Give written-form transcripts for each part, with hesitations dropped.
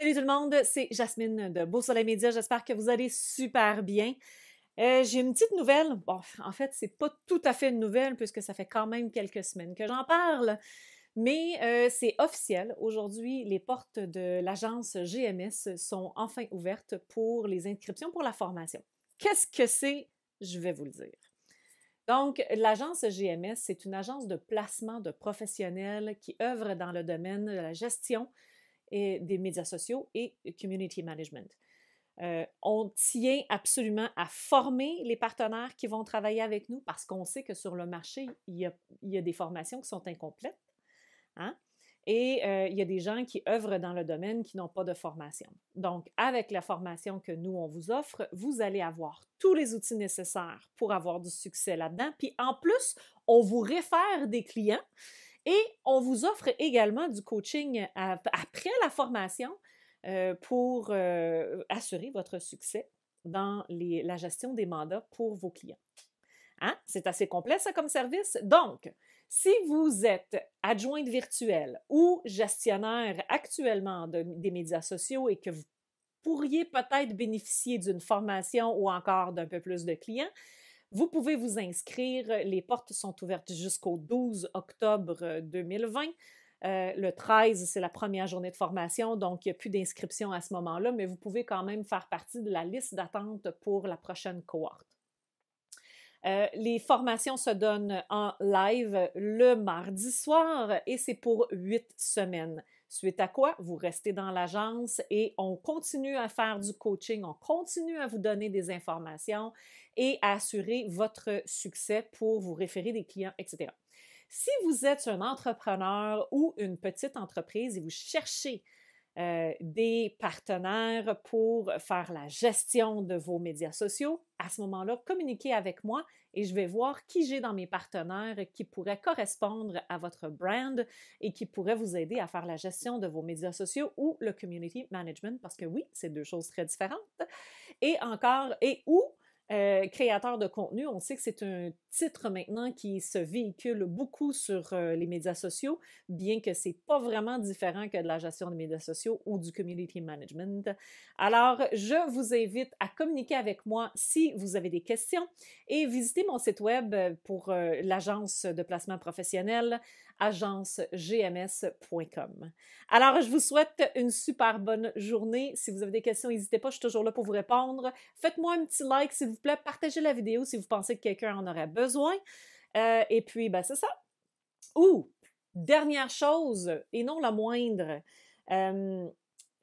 Salut tout le monde, c'est Jasmine de Beau Soleil Média. J'espère que vous allez super bien. J'ai une petite nouvelle. Bon, en fait, c'est pas tout à fait une nouvelle puisque ça fait quand même quelques semaines que j'en parle, mais c'est officiel. Aujourd'hui, les portes de l'agence GMS sont enfin ouvertes pour les inscriptions pour la formation. Qu'est-ce que c'est? Je vais vous le dire. Donc, l'agence GMS, c'est une agence de placement de professionnels qui œuvre dans le domaine de la gestion et des médias sociaux et community management. On tient absolument à former les partenaires qui vont travailler avec nous parce qu'on sait que sur le marché, il y a des formations qui sont incomplètes. Hein? Et il y a des gens qui œuvrent dans le domaine qui n'ont pas de formation. Donc, avec la formation que nous, on vous offre, vous allez avoir tous les outils nécessaires pour avoir du succès là-dedans. Puis en plus, on vous réfère des clients et on vous offre également du coaching après la formation pour assurer votre succès dans la gestion des mandats pour vos clients. Hein? C'est assez complet, ça, comme service. Donc, si vous êtes adjointe virtuelle ou gestionnaire actuellement des médias sociaux et que vous pourriez peut-être bénéficier d'une formation ou encore d'un peu plus de clients, vous pouvez vous inscrire. Les portes sont ouvertes jusqu'au 12 octobre 2020. Le 13, c'est la première journée de formation, donc il n'y a plus d'inscription à ce moment-là, mais vous pouvez quand même faire partie de la liste d'attente pour la prochaine cohorte. Les formations se donnent en live le mardi soir et c'est pour 8 semaines. Suite à quoi, vous restez dans l'agence et on continue à faire du coaching, on continue à vous donner des informations et à assurer votre succès pour vous référer des clients, etc. Si vous êtes un entrepreneur ou une petite entreprise et vous cherchez des partenaires pour faire la gestion de vos médias sociaux, à ce moment-là, communiquez avec moi et je vais voir qui j'ai dans mes partenaires qui pourraient correspondre à votre brand et qui pourraient vous aider à faire la gestion de vos médias sociaux ou le community management, parce que oui, c'est deux choses très différentes. Et encore, et ou créateur de contenu, on sait que c'est un titre maintenant qui se véhicule beaucoup sur les médias sociaux, bien que c'est pas vraiment différent que de la gestion des médias sociaux ou du community management. Alors, je vous invite à communiquer avec moi si vous avez des questions et visitez mon site web pour l'agence de placement professionnel, agencegms.com. Alors, je vous souhaite une super bonne journée. Si vous avez des questions, n'hésitez pas, je suis toujours là pour vous répondre. Faites-moi un petit like, s'il vous plaît. Partagez la vidéo si vous pensez que quelqu'un en aurait besoin. Et puis, ben, c'est ça. Dernière chose, et non la moindre,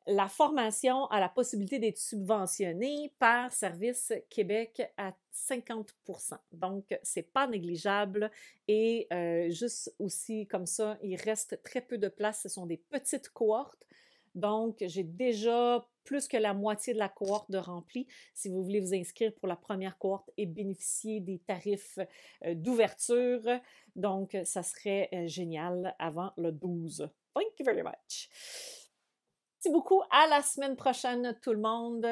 la formation a la possibilité d'être subventionnée par Service Québec à 50%. Donc, c'est pas négligeable et juste aussi comme ça, il reste très peu de place. Ce sont des petites cohortes. Donc, j'ai déjà plus que la moitié de la cohorte de remplie. Si vous voulez vous inscrire pour la première cohorte et bénéficier des tarifs d'ouverture, donc ça serait génial avant le 12. Thank you very much. Merci beaucoup. À la semaine prochaine, tout le monde.